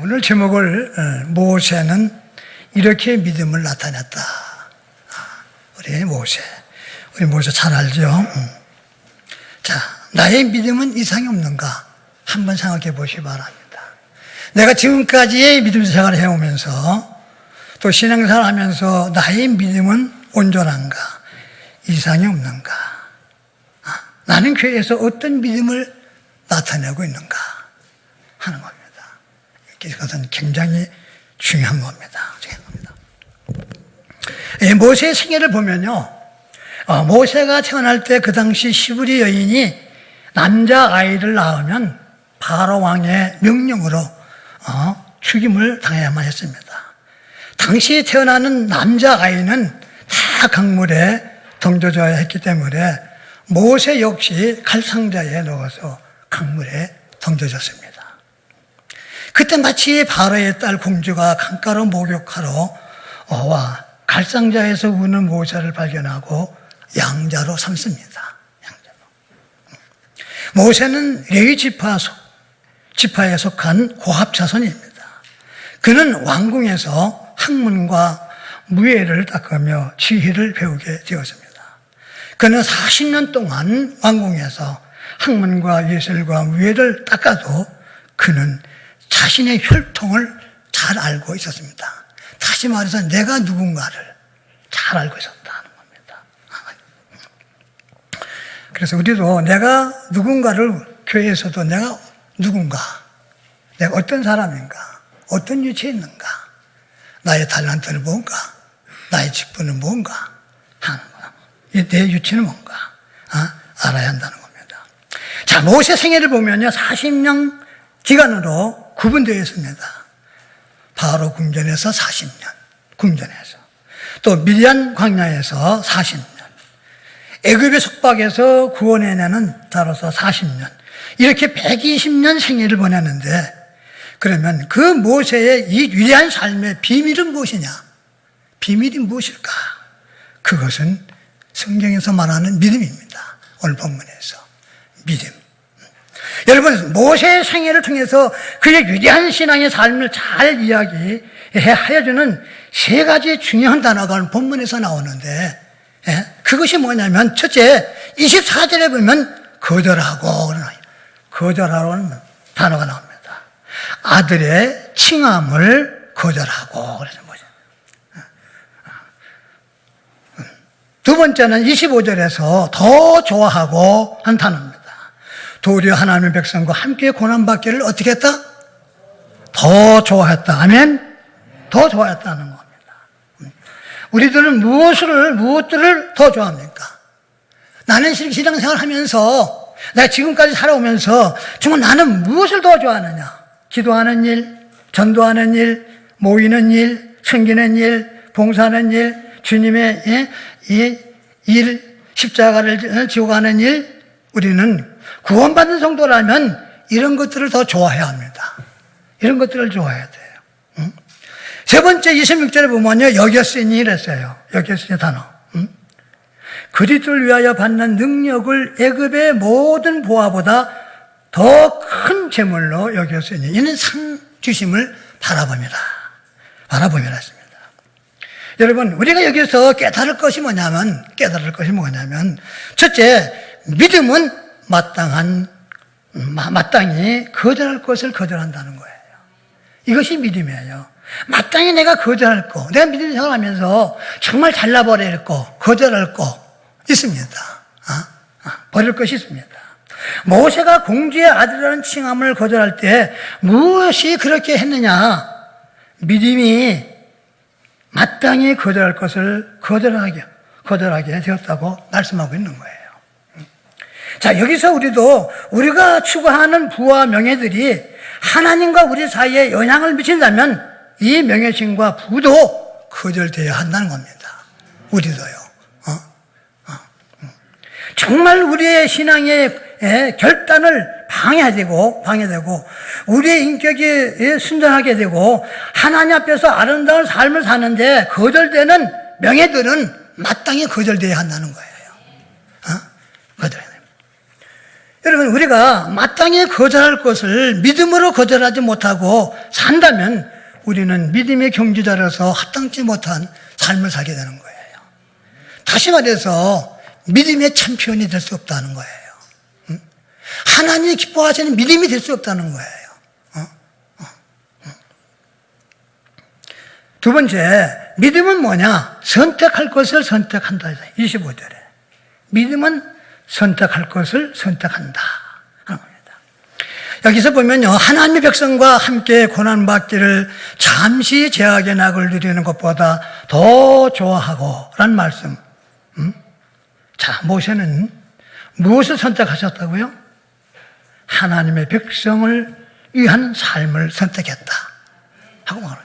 오늘 제목을 모세는 이렇게 믿음을 나타냈다. 우리 모세 잘 알죠? 자, 나의 믿음은 이상이 없는가? 한번 생각해 보시기 바랍니다. 내가 지금까지의 믿음 생활을 해오면서 또 신앙생활을 하면서 나의 믿음은 온전한가? 이상이 없는가? 나는 교회에서 어떤 믿음을 나타내고 있는가? 하는 겁니다. 그것은 굉장히 중요한 겁니다. 모세의 생애를 보면요. 모세가 태어날 때 그 당시 시브리 여인이 남자아이를 낳으면 바로 왕의 명령으로 죽임을 당해야만 했습니다. 당시 태어나는 남자아이는 다 강물에 던져져야 했기 때문에 모세 역시 칼상자에 넣어서 강물에 던져졌습니다. 그때 마치 바로의 딸 공주가 강가로 목욕하러 와 갈상자에서 우는 모세를 발견하고 양자로 삼습니다. 모세는 레위 지파에 속한 고압 자손입니다. 그는 왕궁에서 학문과 무예를 닦으며 지혜를 배우게 되었습니다. 그는 40년 동안 왕궁에서 학문과 예술과 무예를 닦아도 그는 자신의 혈통을 잘 알고 있었습니다. 다시 말해서 내가 누군가를 잘 알고 있었다는 겁니다. 그래서 우리도 내가 누군가를 교회에서도 내가 누군가, 내가 어떤 사람인가, 어떤 위치에 있는가, 나의 달란트는 뭔가, 나의 직분은 뭔가 하는 거야. 내 위치는 뭔가 알아야 한다는 겁니다. 자, 모세 생애를 보면요, 40년 기간으로 구분되어 있습니다. 바로 궁전에서 40년, 궁전에서. 또 미디안 광야에서 40년. 애굽의 속박에서 구원해내는 자로서 40년. 이렇게 120년 생애를 보냈는데, 그러면 그 모세의 이 위대한 삶의 비밀은 무엇이냐? 비밀이 무엇일까? 그것은 성경에서 말하는 믿음입니다. 오늘 본문에서. 믿음. 여러분, 모세의 생애를 통해서 그의 위대한 신앙의 삶을 잘 이야기해주는 세 가지 중요한 단어가 오늘 본문에서 나오는데, 그것이 뭐냐면, 첫째, 24절에 보면 거절하고라는 단어가 나옵니다. 아들의 칭함을 거절하고, 그래서 뭐죠? 두 번째는 25절에서 더 좋아하고 한 단어입니다. 도리어 하나님의 백성과 함께 고난받기를 어떻게 했다? 더 좋아했다. 아멘? 더 좋아했다는 겁니다. 우리들은 무엇들을 더 좋아합니까? 나는 신앙생활 하면서, 내가 지금까지 살아오면서 정말 나는 무엇을 더 좋아하느냐? 기도하는 일, 전도하는 일, 모이는 일, 섬기는 일, 봉사하는 일, 주님의 일, 십자가를 지고 가는 일, 우리는 구원받는 성도라면 이런 것들을 더 좋아해야 합니다. 이런 것들을 좋아해야 돼요. 세 번째 26절에 보면요, 여겼으니 이랬어요. 여겼으니 단어. 그리스도를 위하여 받는 능력을 애굽의 모든 보화보다 더 큰 재물로 여겼으니 이는 상 주심을 바라봅니다. 했습니다. 여러분, 우리가 여기서 깨달을 것이 뭐냐면, 첫째, 믿음은 마땅히 거절할 것을 거절한다는 거예요. 이것이 믿음이에요. 마땅히 내가 거절할 거, 내가 믿음 생활하면서 정말 잘라버릴 거, 거절할 거 있습니다. 버릴 것이 있습니다. 모세가 공주의 아들이라는 칭함을 거절할 때 무엇이 그렇게 했느냐? 믿음이 마땅히 거절할 것을 거절하게 되었다고 말씀하고 있는 거예요. 자, 여기서 우리가 추구하는 부와 명예들이 하나님과 우리 사이에 영향을 미친다면 이 명예심과 부도 거절되어야 한다는 겁니다. 우리도요. 정말 우리의 신앙의 결단을 방해되고 우리의 인격이 순전하게 되고 하나님 앞에서 아름다운 삶을 사는데 거절되는 명예들은 마땅히 거절되어야 한다는 거예요. 거절해야 됩니다. 여러분, 우리가 마땅히 거절할 것을 믿음으로 거절하지 못하고 산다면 우리는 믿음의 경지자로서 합당치 못한 삶을 살게 되는 거예요. 다시 말해서 믿음의 챔피언이 될 수 없다는 거예요. 하나님이 기뻐하시는 믿음이 될 수 없다는 거예요. 두 번째, 믿음은 뭐냐? 선택할 것을 선택한다. 25절에. 믿음은 선택할 것을 선택한다 하는 겁니다. 여기서 보면요, 하나님의 백성과 함께 고난받기를 잠시 죄악의 낙을 누리는 것보다 더 좋아하고 라는 말씀. 자, 모세는 무엇을 선택하셨다고요? 하나님의 백성을 위한 삶을 선택했다 하고 말합니다.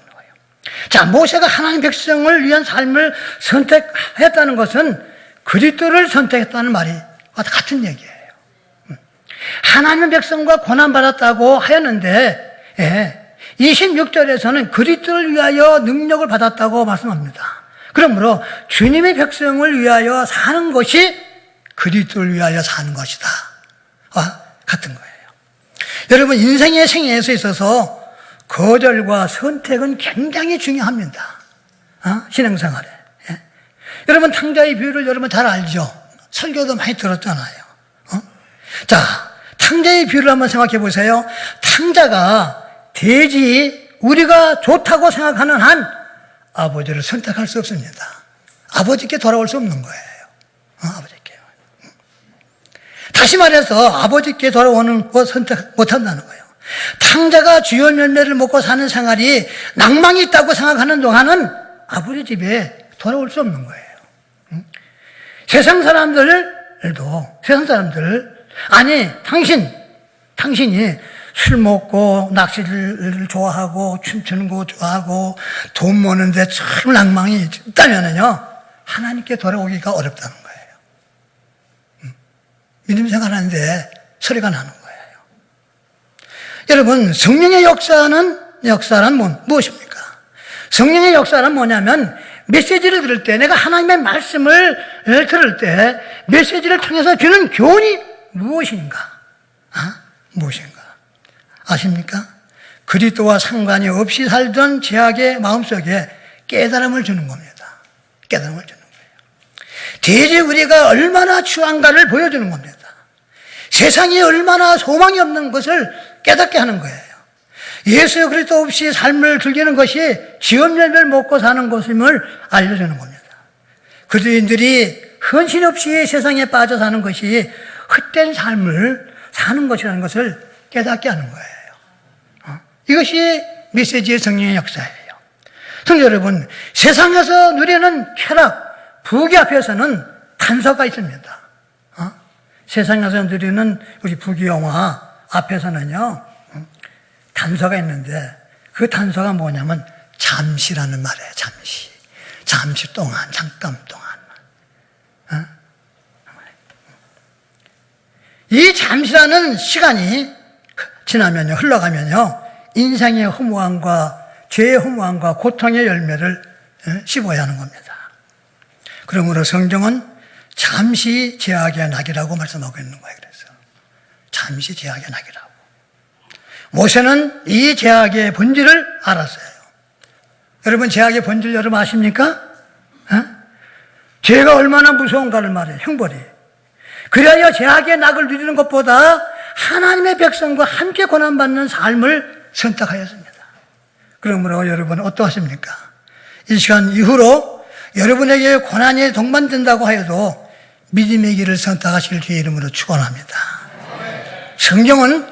자, 모세가 하나님 백성을 위한 삶을 선택했다는 것은 그리스도를 선택했다는 말이 같은 얘기예요. 하나님 백성과 고난받았다고 하였는데 26절에서는 그리스도를 위하여 능력을 받았다고 말씀합니다. 그러므로 주님의 백성을 위하여 사는 것이 그리스도를 위하여 사는 것이다. 같은 거예요. 여러분, 인생의 생애에 있어서 거절과 선택은 굉장히 중요합니다. 신앙생활에. 예? 여러분, 탕자의 비유를 여러분 잘 알죠? 설교도 많이 들었잖아요. 자, 탕자의 비유를 한번 생각해 보세요. 탕자가 대지 우리가 좋다고 생각하는 한 아버지를 선택할 수 없습니다. 아버지께 돌아올 수 없는 거예요. 아버지께. 다시 말해서 아버지께 돌아오는 것 선택 못한다는 거예요. 탕자가 주연 열매를 먹고 사는 생활이 낭망이 있다고 생각하는 동안은 아버지 집에 돌아올 수 없는 거예요. 세상 사람들, 아니, 당신이 술 먹고 낚시를 좋아하고 춤추는 거 좋아하고 돈 버는데 참 낭망이 있다면요, 하나님께 돌아오기가 어렵다는 거예요. 믿음 생활하는데 소리가 나는 거예요. 여러분, 성령의 역사는 무엇입니까? 성령의 역사는 뭐냐면 메시지를 들을 때, 내가 하나님의 말씀을 들을 때 메시지를 통해서 주는 교훈이 무엇인가? 무엇인가? 아십니까? 그리스도와 상관이 없이 살던 제약의 마음속에 깨달음을 주는 겁니다. 깨달음을 주는 거예요. 대지 우리가 얼마나 추한가를 보여주는 겁니다. 세상이 얼마나 소망이 없는 것을 깨닫게 하는 거예요. 예수 그리스도 없이 삶을 즐기는 것이 지엄열매를 먹고 사는 것임을 알려주는 겁니다. 그리스도인들이 헌신 없이 세상에 빠져 사는 것이 헛된 삶을 사는 것이라는 것을 깨닫게 하는 거예요. 이것이 메시지의 성령의 역사예요. 성도 여러분, 세상에서 누리는 쾌락, 부귀 앞에서는 단서가 있습니다. 세상에서 누리는 우리 부귀영화 앞에서는요, 단서가 있는데 그 단서가 뭐냐면 잠시라는 말이에요. 잠시 동안, 잠깐 동안. 이 잠시라는 시간이 지나면요, 흘러가면요, 인생의 허무함과 죄의 허무함과 고통의 열매를 씹어야 하는 겁니다. 그러므로 성경은 잠시 제약의 낙이라고 말씀하고 있는 거예요. 그래서 잠시 제약의 낙이라고. 모세는 이 제약의 본질을 알았어요. 여러분, 제약의 본질 여러분 아십니까? 죄가 얼마나 무서운가를 말해요. 형벌이. 그래야 제약의 낙을 누리는 것보다 하나님의 백성과 함께 고난받는 삶을 선택하였습니다. 그러므로 여러분 어떠하십니까? 이 시간 이후로 여러분에게 고난이 동반된다고 하여도 믿음의 길을 선택하실 주의 이름으로 축원합니다. 성경은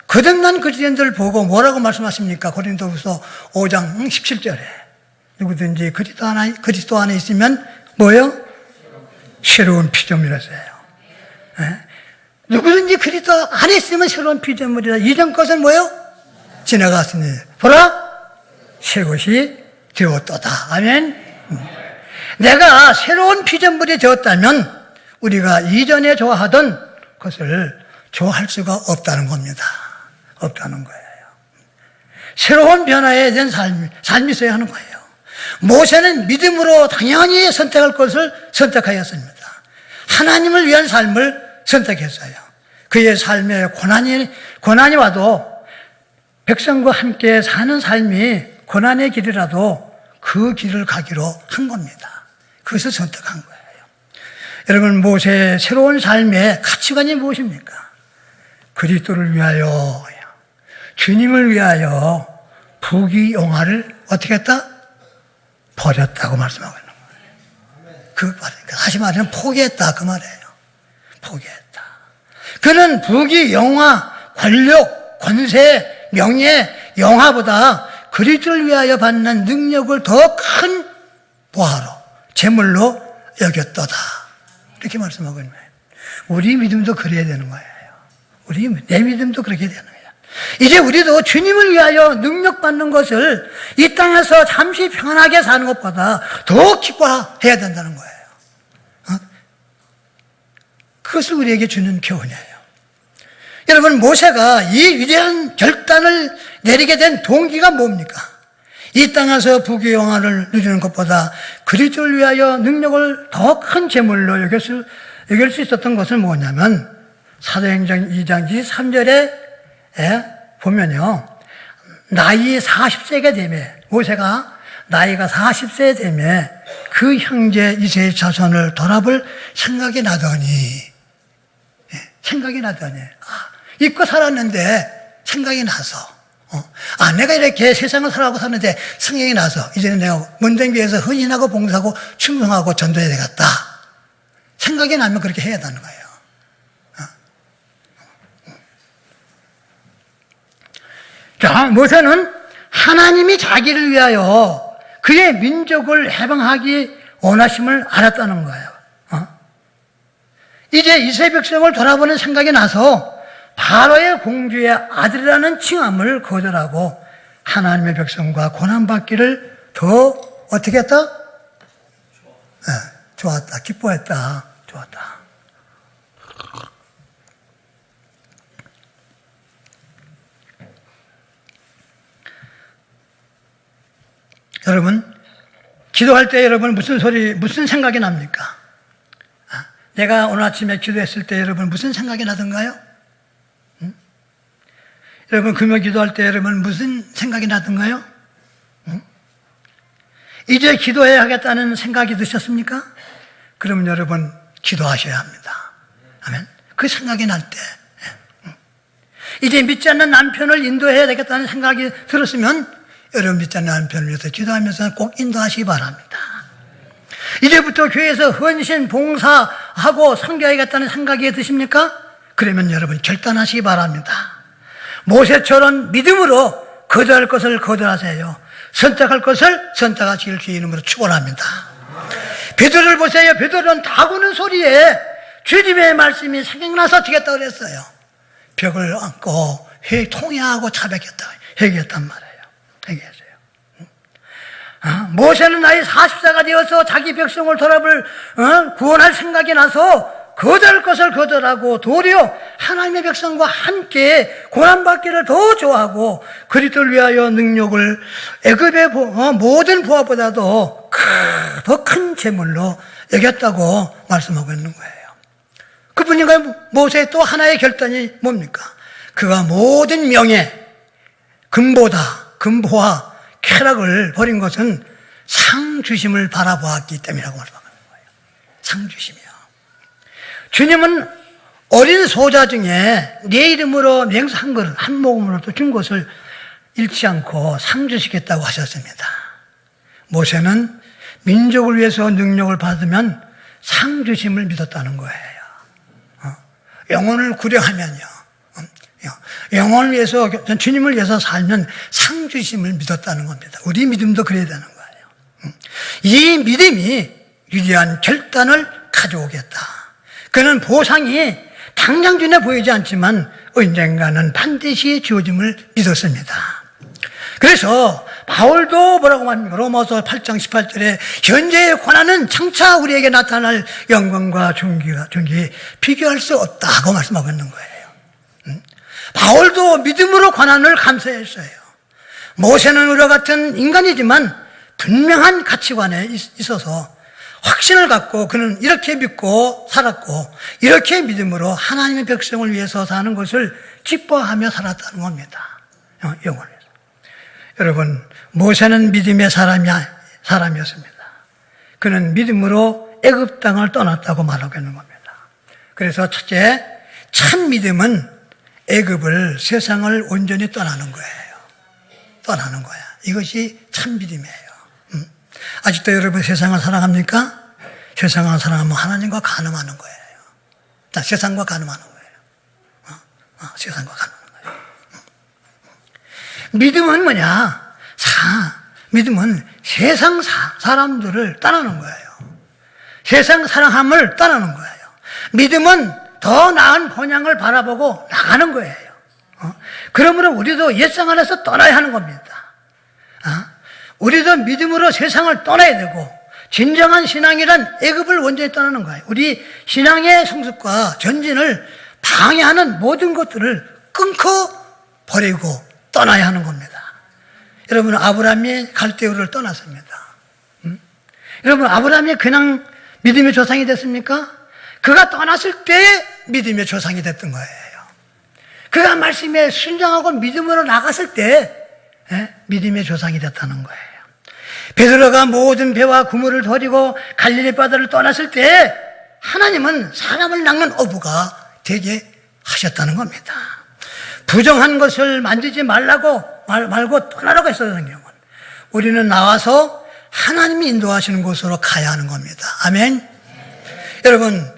거듭난 그리스도인들을 보고 뭐라고 말씀하십니까? 고린도후서 5장 17절에 누구든지 그리스도 안에 있으면 뭐요? 새로운 피조물이었어요. 누구든지 그리스도 안에 있으면 새로운 피조물이다. 이전 것은 뭐요? 지나갔으니 보라 새 것이 되었도다. 아멘. 내가 새로운 피조물이 되었다면 우리가 이전에 좋아하던 것을 좋아할 수가 없다는 겁니다. 없다는 거예요. 새로운 변화에 대한 삶이 있어야 하는 거예요. 모세는 믿음으로 당연히 선택할 것을 선택하였습니다. 하나님을 위한 삶을 선택했어요. 그의 삶에 고난이 와도 백성과 함께 사는 삶이 고난의 길이라도 그 길을 가기로 한 겁니다. 그것을 선택한 거예요. 여러분, 모세의 새로운 삶의 가치관이 무엇입니까? 그리스도를 위하여, 주님을 위하여 부귀영화를 어떻게 했다? 버렸다고 말씀하고 있는 거예요. 다시 말하면 포기했다, 그 말이에요. 포기했다. 그는 부귀영화, 권력, 권세, 명예, 영화보다 그리스도를 위하여 받는 능력을 더 큰 보화로, 재물로 여겼도다. 이렇게 말씀하고 있는 거예요. 우리 믿음도 그래야 되는 거예요. 내 믿음도 그렇게 되는 거예요. 이제 우리도 주님을 위하여 능력받는 것을 이 땅에서 잠시 편하게 사는 것보다 더 기뻐해야 된다는 거예요. 그것을 우리에게 주는 교훈이에요. 여러분, 모세가 이 위대한 결단을 내리게 된 동기가 뭡니까? 이 땅에서 부귀영화를 누리는 것보다 그리스도를 위하여 능력을 더 큰 재물로 여길 수 있었던 것은 뭐냐면, 사도행전 2장 23절에 보면요, 나이 40세가 되면, 모세가 나이가 40세 되면 그 형제 이세의 자손을 돌아볼 생각이 나더니, 잊고 살았는데 생각이 나서, 내가 이렇게 세상을 살아가고 사는데 생각이 나서 이제는 내가 문den교에서 헌신하고 봉사하고 충성하고 전도해야 되겠다. 생각이 나면 그렇게 해야 되는 거예요. 자, 모세는 하나님이 자기를 위하여 그의 민족을 해방하기 원하심을 알았다는 거예요. 이제 이스라엘 백성을 돌아보는 생각이 나서 바로의 공주의 아들이라는 칭함을 거절하고 하나님의 백성과 고난받기를 더 어떻게 했다? 좋았다. 기뻐했다. 좋았다. 여러분, 기도할 때 여러분 무슨 생각이 납니까? 내가 오늘 아침에 기도했을 때 여러분 무슨 생각이 나던가요? 여러분, 금요 기도할 때 여러분 무슨 생각이 나던가요? 이제 기도해야 하겠다는 생각이 드셨습니까? 그러면 여러분 기도하셔야 합니다. 아멘. 그 생각이 날 때, 이제 믿지 않는 남편을 인도해야 되겠다는 생각이 들었으면 여러분 믿지 않는 남편을 위해서 기도하면서 꼭 인도하시기 바랍니다. 이제부터 교회에서 헌신, 봉사하고 섬겨야겠다는 생각이 드십니까? 그러면 여러분 결단하시기 바랍니다. 모세처럼 믿음으로 거절할 것을 거절하세요. 선택할 것을 선택하시길 주의 이름으로 축원합니다. 베드로를 보세요. 베드로는 다구는 소리에 주님의 말씀이 생각나서 지겠다고 그랬어요. 벽을 안고 통회하고 자백했다. 회개했단 말이에요. 회개했어요. 모세는 나이 40세가 되어서 자기 백성을 돌아볼 구원할 생각이 나서 거절할 것을 거절하고 도리어 하나님의 백성과 함께 고난받기를 더 좋아하고 그리스도를 위하여 능력을 애굽의 모든 보화보다도 더 큰 재물로 여겼다고 말씀하고 있는 거예요. 그뿐인가요? 모세의 또 하나의 결단이 뭡니까? 그가 모든 명예, 금보화, 쾌락을 버린 것은 상 주심을 바라보았기 때문이라고 말씀하는 거예요. 상 주심이요. 주님은 어린 소자 중에 내 이름으로 맹세한 것을 한 모금으로 또 준 것을 잃지 않고 상 주시겠다고 하셨습니다. 모세는 민족을 위해서 능력을 받으면 상 주심을 믿었다는 거예요. 영혼을 구려하면요, 영혼을 위해서, 주님을 위해서 살면 상 주심을 믿었다는 겁니다. 우리 믿음도 그래야 되는 거예요. 이 믿음이 위대한 결단을 가져오겠다. 그는 보상이 당장 눈에 보이지 않지만 언젠가는 반드시 주어짐을 믿었습니다. 그래서 바울도 뭐라고 말합니까? 로마서 8장 18절에 현재의 고난은 장차 우리에게 나타날 영광과 존귀에 비교할 수 없다고 말씀하고 있는 거예요. 바울도 믿음으로 고난을 감수했어요. 모세는 우리와 같은 인간이지만 분명한 가치관에 있어서 확신을 갖고 그는 이렇게 믿고 살았고 이렇게 믿음으로 하나님의 백성을 위해서 사는 것을 기뻐하며 살았다는 겁니다. 영원에서. 여러분, 모세는 믿음의 사람이었습니다. 그는 믿음으로 애굽 땅을 떠났다고 말하고 있는 겁니다. 그래서 첫째, 참 믿음은 애굽을, 세상을 온전히 떠나는 거예요. 떠나는 거야. 이것이 참 믿음이에요. 아직도 여러분 세상을 사랑합니까? 세상을 사랑하면 하나님과 간음하는 거예요. 자, 세상과 간음하는 거예요. 세상과 간음하는 거예요. 믿음은 뭐냐? 믿음은 세상 사람들을 떠나는 거예요. 세상 사랑함을 떠나는 거예요. 믿음은 더 나은 본향을 바라보고 나가는 거예요. 그러므로 우리도 옛상 안에서 떠나야 하는 겁니다. 우리도 믿음으로 세상을 떠나야 되고 진정한 신앙이란 애굽을 온전히 떠나는 거예요. 우리 신앙의 성숙과 전진을 방해하는 모든 것들을 끊고 버리고 떠나야 하는 겁니다. 여러분, 아브라함이 갈대우를 떠났습니다. 여러분, 아브라함이 그냥 믿음의 조상이 됐습니까? 그가 떠났을 때 믿음의 조상이 됐던 거예요. 그가 말씀에 순종하고 믿음으로 나갔을 때 믿음의 조상이 됐다는 거예요. 베드로가 모든 배와 그물을 버리고 갈릴리 바다를 떠났을 때 하나님은 사람을 낚는 어부가 되게 하셨다는 겁니다. 부정한 것을 만지지 말고 떠나라고 했어요, 성경은. 우리는 나와서 하나님이 인도하시는 곳으로 가야 하는 겁니다. 아멘. 여러분,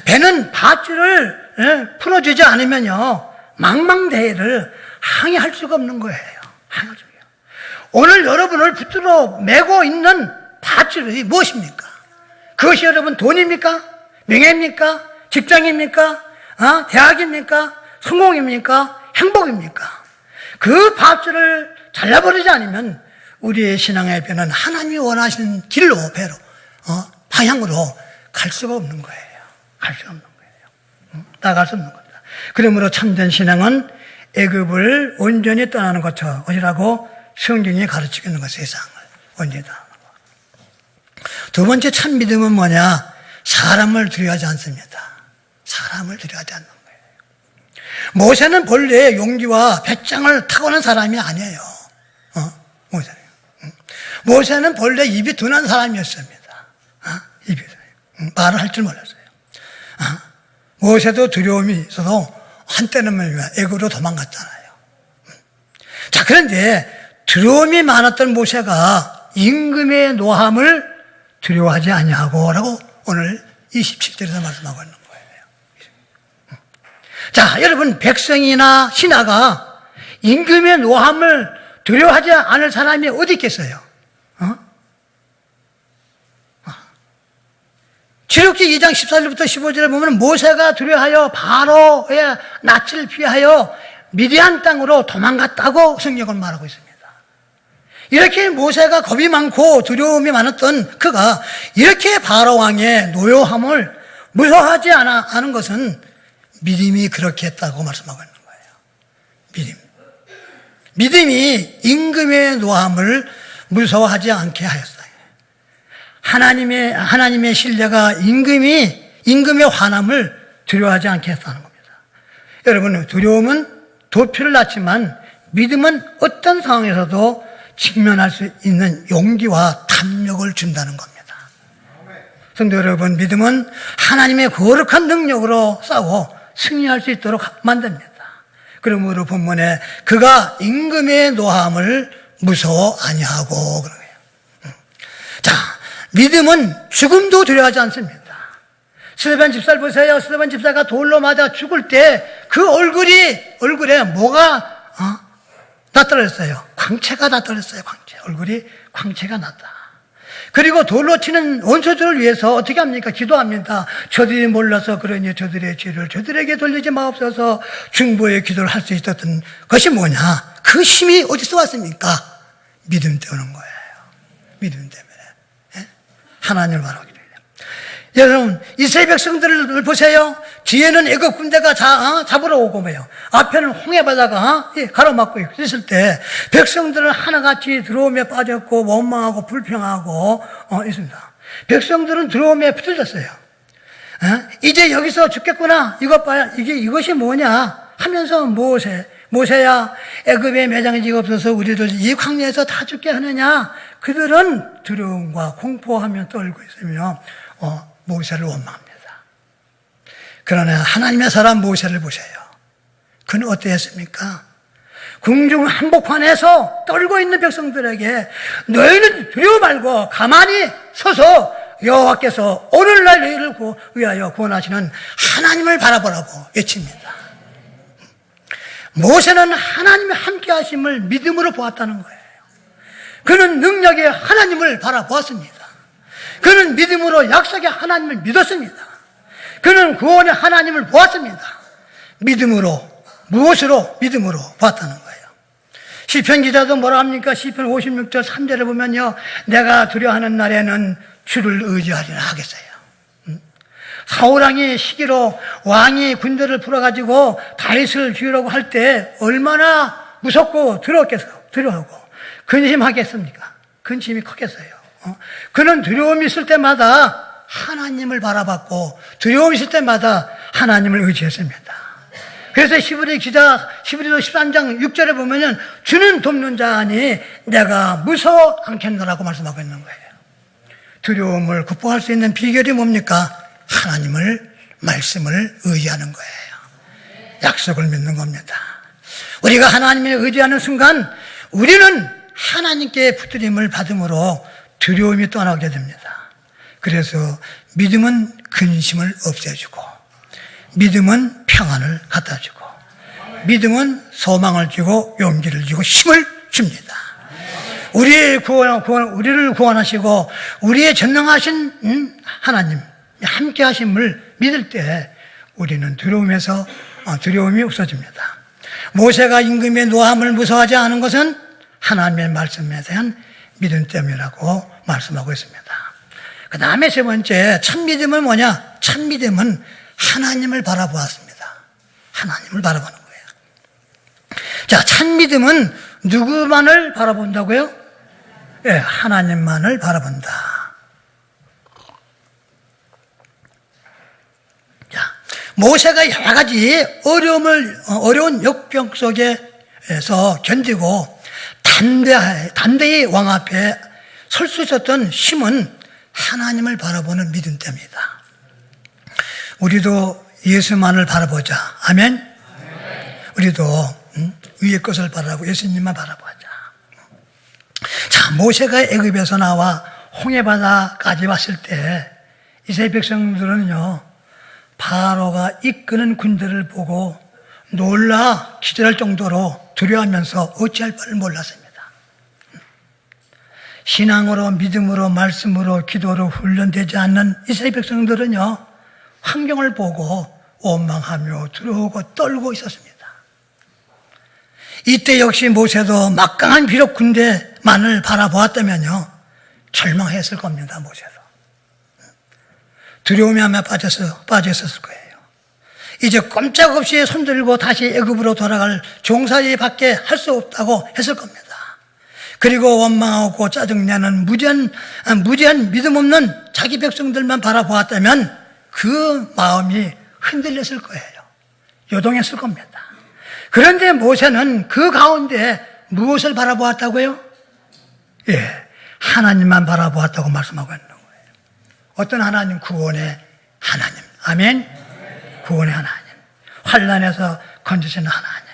배는 밧줄을 풀어주지 않으면요, 망망대해를 항해할 수가 없는 거예요. 항해할 수가. 오늘 여러분을 붙들어 메고 있는 밧줄이 무엇입니까? 그것이 여러분 돈입니까? 명예입니까? 직장입니까? 대학입니까? 성공입니까? 행복입니까? 그 밧줄을 잘라버리지 않으면 우리의 신앙의 배는 하나님이 원하시는 길로, 배로, 방향으로 갈 수가 없는 거예요. 갈 수가 없는 거예요. 나갈 수 없는 겁니다. 그러므로 참된 신앙은 애굽을 온전히 떠나는 것이라고 성경이 가르치고 있는 것, 세상을 온전히 떠나는 것. 두 번째 참 믿음은 뭐냐? 사람을 두려워하지 않습니다. 사람을 두려워하지 않는 거예요. 모세는 본래 용기와 배짱을 타고난 사람이 아니에요. 모세는 본래 입이 둔한 사람이었습니다. 말을 할 줄 몰랐어요. 모세도 두려움이 있어서 한때는 애굽으로 도망갔잖아요. 자, 그런데 두려움이 많았던 모세가 임금의 노함을 두려워하지 아니하고라고 오늘 27절에서 말씀하고 있는 거예요. 자, 여러분, 백성이나 신하가 임금의 노함을 두려워하지 않을 사람이 어디 있겠어요? 출애굽기 2장 14절부터 15절에 보면 모세가 두려워하여 바로의 낯을 피하여 미디안 땅으로 도망갔다고 성경은 말하고 있습니다. 이렇게 모세가 겁이 많고 두려움이 많았던 그가 이렇게 바로 왕의 노여함을 무서워하지 않은 것은 믿음이 그렇게 했다고 말씀하고 있는 거예요. 믿음이 임금의 노함을 무서워하지 않게 하였어요. 하나님의 신뢰가 임금의 환함을 두려워하지 않게 했다는 겁니다. 여러분, 두려움은 도피를 낳지만 믿음은 어떤 상황에서도 직면할 수 있는 용기와 탐욕을 준다는 겁니다. 성도 여러분, 믿음은 하나님의 거룩한 능력으로 싸워 승리할 수 있도록 만듭니다. 그러므로 본문에 그가 임금의 노함을 무서워 아니하고 그런 거예요. 자, 믿음은 죽음도 두려워하지 않습니다. 스데반 집사를 보세요. 스데반 집사가 돌로 맞아 죽을 때 그 얼굴에 뭐가 나타났어요? 광채가 나타났어요. 얼굴이 광채가 났다. 그리고 돌로 치는 원수들을 위해서 어떻게 합니까? 기도합니다. 저들이 몰라서 그러니 저들의 죄를 저들에게 돌리지 마옵소서. 중보의 기도를 할 수 있었던 것이 뭐냐? 그 힘이 어디서 왔습니까? 믿음 때문에 온 거예요. 믿음 때문에. 하나님을 바라보기 때문에. 여러분, 이스라엘 백성들을 보세요. 뒤에는 애굽 군대가 잡으러 오고 뭐예요. 앞에는 홍해 바다가 가로막고 있을 때 백성들은 하나같이 두려움에 빠졌고 원망하고 불평하고 있습니다. 백성들은 두려움에 붙들렸어요. 이제 여기서 죽겠구나. 이것 봐야 이것이 뭐냐 하면서 모세야 애굽에 매장지가 없어서 우리를 이 광야에서 다 죽게 하느냐. 그들은 두려움과 공포하며 떨고 있으며 모세를 원망합니다. 그러나 하나님의 사람 모세를 보세요. 그는 어떠했습니까? 궁중 한복판에서 떨고 있는 백성들에게 너희는 두려워 말고 가만히 서서 여호와께서 오늘날 너희를 위하여 구원하시는 하나님을 바라보라고 외칩니다. 모세는 하나님의 함께 하심을 믿음으로 보았다는 거예요. 그는 능력의 하나님을 바라보았습니다. 그는 믿음으로 약속의 하나님을 믿었습니다. 그는 구원의 하나님을 보았습니다. 믿음으로, 무엇으로? 믿음으로 봤다는 거예요. 시편 기자도 뭐라 합니까? 시편 56절 3절에 보면요, 내가 두려워하는 날에는 주를 의지하리라 하겠어요. 사울왕이 시기로 왕이 군대를 풀어가지고 다윗을 죽이려고 할 때 얼마나 무섭고 두려워하고 근심하겠습니까? 근심이 컸겠어요. 그는 두려움이 있을 때마다 하나님을 바라봤고 두려움이 있을 때마다 하나님을 의지했습니다. 그래서 히브리서 13장 6절에 보면은 주는 돕는 자니 내가 무서워 않겠노라고 말씀하고 있는 거예요. 두려움을 극복할 수 있는 비결이 뭡니까? 하나님을, 말씀을 의지하는 거예요. 약속을 믿는 겁니다. 우리가 하나님을 의지하는 순간 우리는 하나님께 붙들림을 받음으로 두려움이 떠나게 됩니다. 그래서 믿음은 근심을 없애주고, 믿음은 평안을 갖다 주고, 믿음은 소망을 주고 용기를 주고 힘을 줍니다. 우리를 구원하시고 우리의 전능하신 하나님 함께 하심을 믿을 때 우리는 두려움이 없어집니다. 모세가 임금의 노함을 무서워하지 않은 것은 하나님의 말씀에 대한 믿음 때문이라고 말씀하고 있습니다. 그 다음에 세 번째, 참믿음은 뭐냐? 참믿음은 하나님을 바라보았습니다. 하나님을 바라보는 거예요. 자, 참믿음은 누구만을 바라본다고요? 예, 하나님만을 바라본다. 모세가 여러 가지 어려운 역병 속에서 견디고 담대히 왕 앞에 설 수 있었던 힘은 하나님을 바라보는 믿음 때문이다. 우리도 예수만을 바라보자. 아멘? 우리도 위의 것을 바라보고 예수님만 바라보자. 자, 모세가 애굽에서 나와 홍해바다까지 왔을 때 이스라엘 백성들은요, 바로가 이끄는 군대를 보고 놀라 기절할 정도로 두려워하면서 어찌할 바를 몰랐습니다. 신앙으로, 믿음으로, 말씀으로, 기도로 훈련되지 않는 이스라엘 백성들은요, 환경을 보고 원망하며 두려워하고 떨고 있었습니다. 이때 역시 모세도 막강한 비록 군대만을 바라보았다면요, 절망했을 겁니다. 모세도 두려움에 아마 빠져 있었을 거예요. 이제 꼼짝없이 손들고 다시 애굽으로 돌아갈 종살이밖에 할 수 없다고 했을 겁니다. 그리고 원망하고 짜증내는 무지한 믿음 없는 자기 백성들만 바라보았다면 그 마음이 흔들렸을 거예요. 요동했을 겁니다. 그런데 모세는 그 가운데 무엇을 바라보았다고요? 예, 하나님만 바라보았다고 말씀하고 있는 거예요. 어떤 하나님? 구원의 하나님. 아멘? 구원의 하나님. 환난에서 건지시는 하나님.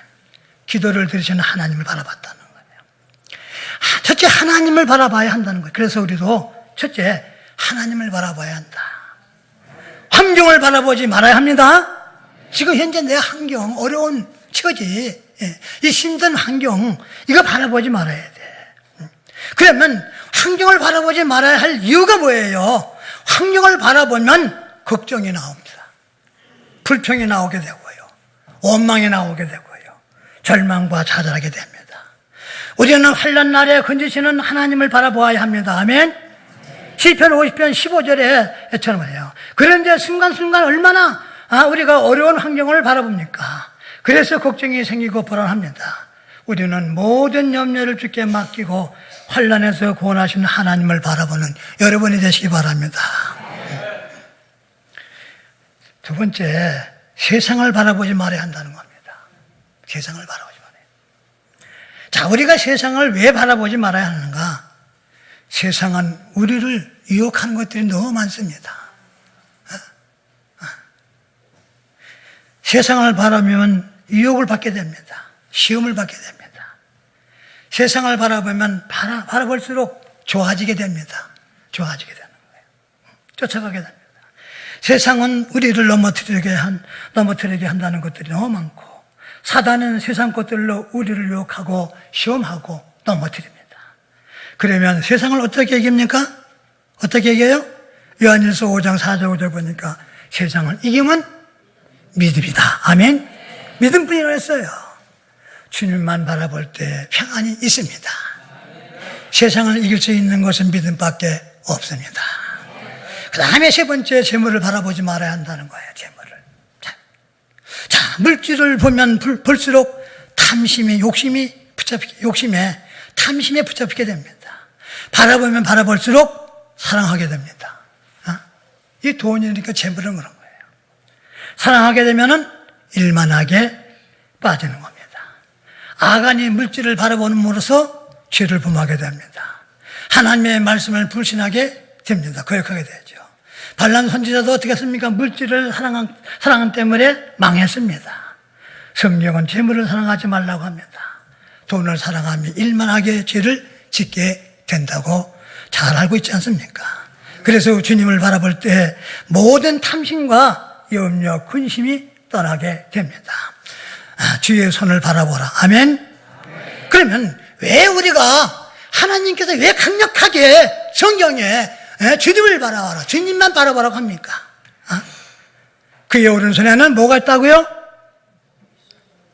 기도를 들으시는 하나님을 바라봤다는 거예요. 첫째, 하나님을 바라봐야 한다는 거예요. 그래서 우리도 첫째, 하나님을 바라봐야 한다. 환경을 바라보지 말아야 합니다. 지금 현재 내 환경, 어려운 처지, 이 힘든 환경, 이거 바라보지 말아야 돼. 그러면 환경을 바라보지 말아야 할 이유가 뭐예요? 환경을 바라보면 걱정이 나옵니다. 불평이 나오게 되고요. 원망이 나오게 되고요. 절망과 좌절하게 됩니다. 우리는 환난 날에 건지시는 하나님을 바라보아야 합니다. 아멘? 시편 50편 15절에 처럼해요. 그런데 순간순간 얼마나 우리가 어려운 환경을 바라봅니까? 그래서 걱정이 생기고 불안합니다. 우리는 모든 염려를 주께 맡기고 환난에서 구원하시는 하나님을 바라보는 여러분이 되시기 바랍니다. 두 번째, 세상을 바라보지 말아야 한다는 겁니다. 세상을 바라보지 말아야. 자, 우리가 세상을 왜 바라보지 말아야 하는가? 세상은 우리를 유혹하는 것들이 너무 많습니다. 세상을 바라보면 유혹을 받게 됩니다. 시험을 받게 됩니다. 세상을 바라보면 바라볼수록 좋아지게 됩니다. 좋아지게 되는 거예요. 쫓아가게 됩니다. 세상은 우리를 넘어뜨리게 한다는 것들이 너무 많고, 사단은 세상 것들로 우리를 유혹하고 시험하고 넘어뜨립니다. 그러면 세상을 어떻게 이깁니까? 어떻게 이겨요? 요한일서 5장 4절 5절 보니까 세상을 이기면 믿음이다. 아멘? 믿음뿐이라 했어요. 주님만 바라볼 때 평안이 있습니다. 세상을 이길 수 있는 것은 믿음밖에 없습니다. 그 다음에 세 번째, 재물을 바라보지 말아야 한다는 거예요. 재물을. 자, 물질을 보면 볼수록 탐심에 붙잡히게 됩니다. 바라보면 바라볼수록 사랑하게 됩니다. 이 돈이니까 재물은 그런 거예요. 사랑하게 되면은 일만하게 빠지는 겁니다. 아간이 물질을 바라보는으로써 죄를 범하게 됩니다. 하나님의 말씀을 불신하게 됩니다. 거역하게 되죠. 발람 선지자도 어떻게 했습니까? 물질을 사랑한 때문에 망했습니다. 성경은 재물을 사랑하지 말라고 합니다. 돈을 사랑하면 일만하게 죄를 짓게 된다고 잘 알고 있지 않습니까? 그래서 주님을 바라볼 때 모든 탐심과 염려, 근심이 떠나게 됩니다. 주의 손을 바라보라. 아멘? 그러면 왜 우리가 하나님께서 왜 강력하게 성경에 주님을 바라봐라, 주님만 바라보라고 합니까? 그의 오른손에는 뭐가 있다고요?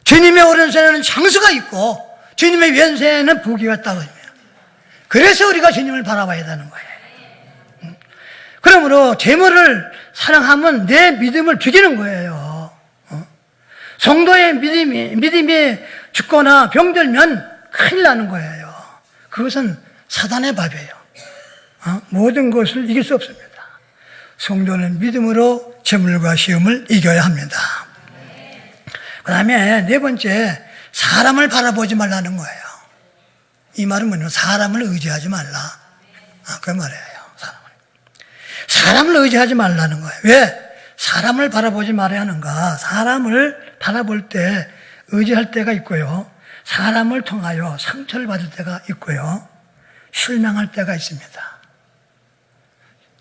주님의 오른손에는 장수가 있고 주님의 왼손에는 부귀가 있다고 합니다. 그래서 우리가 주님을 바라봐야 되는 거예요. 그러므로 재물을 사랑하면 내 믿음을 죽이는 거예요. 성도의 믿음이 죽거나 병들면 큰일 나는 거예요. 그것은 사단의 밥이에요. 모든 것을 이길 수 없습니다. 성도는 믿음으로 재물과 시험을 이겨야 합니다. 그 다음에 네 번째, 사람을 바라보지 말라는 거예요. 이 말은 뭐냐면 사람을 의지하지 말라. 그 말이에요. 사람을 의지하지 말라는 거예요. 왜? 사람을 바라보지 말아야 하는가? 사람을 바라볼 때 의지할 때가 있고요. 사람을 통하여 상처를 받을 때가 있고요. 실망할 때가 있습니다.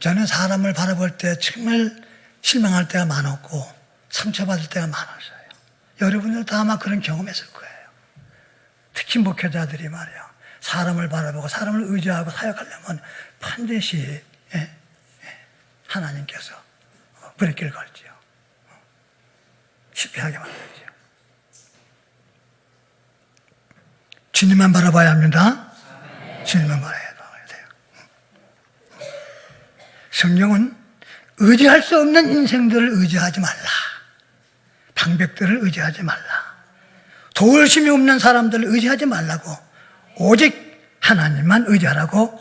저는 사람을 바라볼 때 정말 실망할 때가 많았고 상처받을 때가 많았어요. 여러분들 다 아마 그런 경험했을 거예요. 특히 목회자들이 말이에요. 사람을 바라보고 사람을 의지하고 사역하려면 반드시 하나님께서 브레이크를 걸지요. 실패하게 만들죠. 주님만 바라봐야 합니다. 주님만 바라봐야 돼요. 성경은 의지할 수 없는 인생들을 의지하지 말라. 방백들을 의지하지 말라. 도울심이 없는 사람들을 의지하지 말라고, 오직 하나님만 의지하고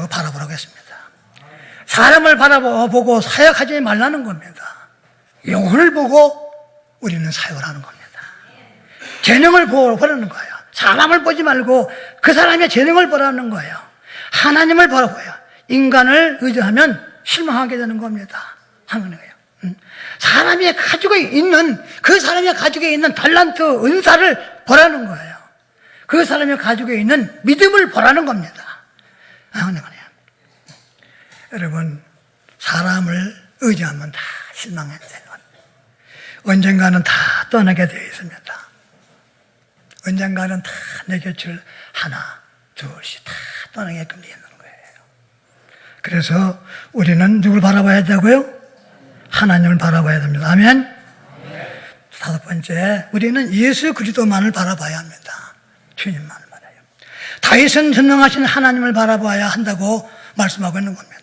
바라보라고 했습니다. 사람을 바라보고 사역하지 말라는 겁니다. 영혼을 보고 우리는 사역을 하는 겁니다. 재능을 보라는 거예요. 사람을 보지 말고 그 사람의 재능을 보라는 거예요. 하나님을 바라보요. 인간을 의지하면 실망하게 되는 겁니다. 하는 거예요. 사람이 가지고 있는, 그 사람이 가지고 있는 달란트, 은사를 보라는 거예요. 그 사람이 가지고 있는 믿음을 보라는 겁니다. 하는 거예요. 여러분, 사람을 의지하면 다 실망해야 돼요. 언젠가는 다 떠나게 되어 있습니다. 언젠가는 다 내 곁을 하나, 둘씩 다 떠나게끔 되어 있는 거예요. 그래서 우리는 누굴 바라봐야 되고요? 하나님을 바라봐야 됩니다. 아멘? 다섯 번째, 우리는 예수 그리스도만을 바라봐야 합니다. 주님만을 바라요. 다윗은 전능하신 하나님을 바라봐야 한다고 말씀하고 있는 겁니다.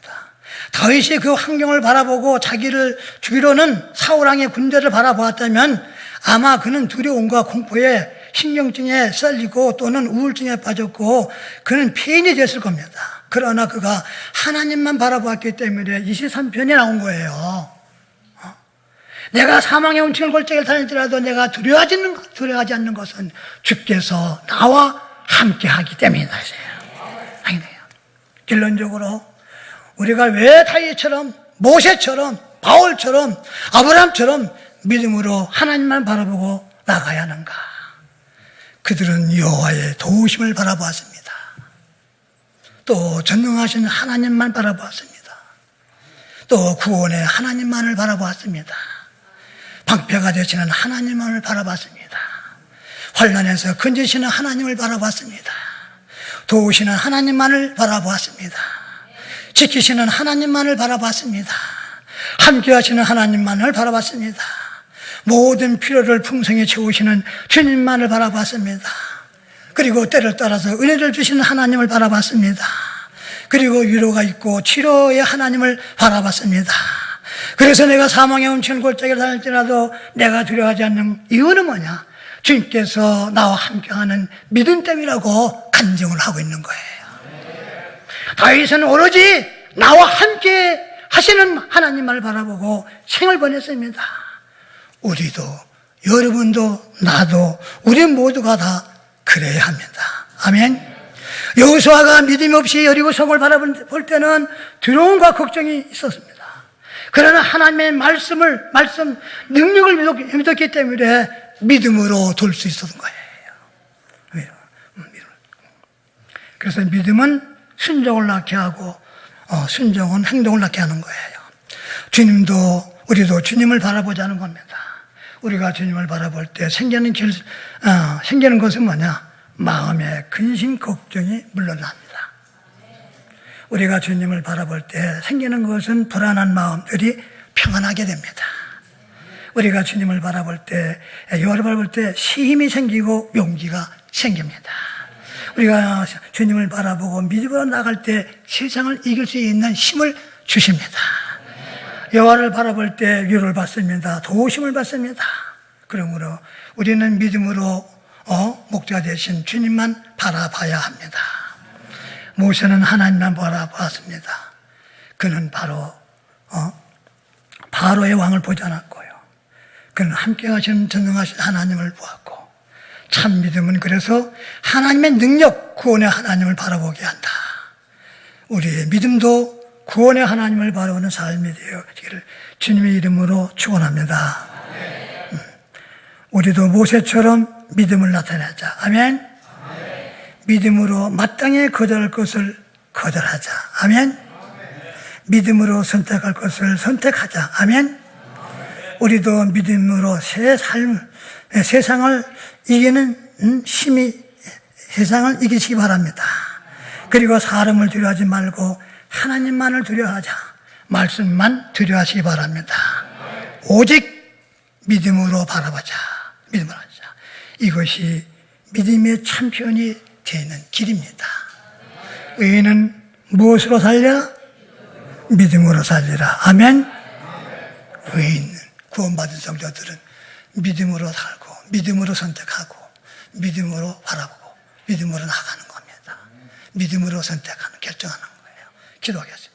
다윗이 그 환경을 바라보고 자기를 죽이려는 사울왕의 군대를 바라보았다면 아마 그는 두려움과 공포에 신경증에 썰리고 또는 우울증에 빠졌고 그는 폐인이 됐을 겁니다. 그러나 그가 하나님만 바라보았기 때문에 23편이 나온 거예요. 내가 사망의 음침을 골짜기를 다닐지라도 내가 두려워하지 않는 것은 주께서 나와 함께하기 때문이다. 결론적으로 우리가 왜 다윗처럼 모세처럼 바울처럼 아브라함처럼 믿음으로 하나님만 바라보고 나가야 하는가? 그들은 여호와의 도우심을 바라보았습니다. 또 전능하신 하나님만 바라보았습니다. 또 구원의 하나님만을 바라보았습니다. 방패가 되시는 하나님만을 바라봤습니다. 환난에서 건지시는 하나님을 바라봤습니다. 도우시는 하나님만을 바라보았습니다. 지키시는 하나님만을 바라봤습니다. 함께하시는 하나님만을 바라봤습니다. 모든 필요를 풍성히 채우시는 주님만을 바라봤습니다. 그리고 때를 따라서 은혜를 주시는 하나님을 바라봤습니다. 그리고 위로가 있고 치료의 하나님을 바라봤습니다. 그래서 내가 사망의 음침한 골짜기를 다닐지라도 내가 두려워하지 않는 이유는 뭐냐? 주님께서 나와 함께하는 믿음 때문이라고 간증을 하고 있는 거예요. 다윗은 오로지 나와 함께 하시는 하나님만을 바라보고 생을 보냈습니다. 우리도, 여러분도, 나도, 우리 모두가 다 그래야 합니다. 아멘. 여호수아가 믿음 없이 여리고 성을 바라볼 때는 두려움과 걱정이 있었습니다. 그러나 하나님의 말씀 능력을 믿었기 때문에 믿음으로 돌 수 있었던 거예요. 그래서 믿음은 순종을 낳게 하고 순종은 행동을 낳게 하는 거예요. 우리도 주님을 바라보자는 겁니다. 우리가 주님을 바라볼 때 생기는 것은 뭐냐? 마음의 근심 걱정이 물러납니다. 우리가 주님을 바라볼 때 생기는 것은 불안한 마음들이 평안하게 됩니다. 우리가 주님을 바라볼 때, 여호와를 바라볼 때 힘이 생기고 용기가 생깁니다. 우리가 주님을 바라보고 믿음으로 나갈 때 세상을 이길 수 있는 힘을 주십니다. 여호와를 바라볼 때 위로를 받습니다. 도우심을 받습니다. 그러므로 우리는 믿음으로 목자 되신 주님만 바라봐야 합니다. 모세는 하나님만 바라보았습니다. 그는 바로 바로의 왕을 보지 않았고요. 그는 함께 하시는 전능하신 하나님을 보았고, 참 믿음은 그래서 하나님의 능력, 구원의 하나님을 바라보게 한다. 우리의 믿음도 구원의 하나님을 바라보는 삶이 되어지기를 주님의 이름으로 축원합니다. 우리도 모세처럼 믿음을 나타내자. 아멘. 믿음으로 마땅히 거절할 것을 거절하자. 아멘. 믿음으로 선택할 것을 선택하자. 아멘. 우리도 믿음으로 세상을 이기는 힘이 세상을 이기시기 바랍니다. 그리고 사람을 두려워하지 말고 하나님만을 두려워하자. 말씀만 두려워하시기 바랍니다. 오직 믿음으로 바라보자. 믿음으로 하자. 이것이 믿음의 참편이 되는 길입니다. 의인은 무엇으로 살랴? 믿음으로 살리라. 아멘. 의인, 구원받은 성도들은 믿음으로 살고 믿음으로 선택하고 믿음으로 바라보고 믿음으로 나가는 겁니다. 믿음으로 선택하는, 결정하는 거예요. 기도하겠습니다.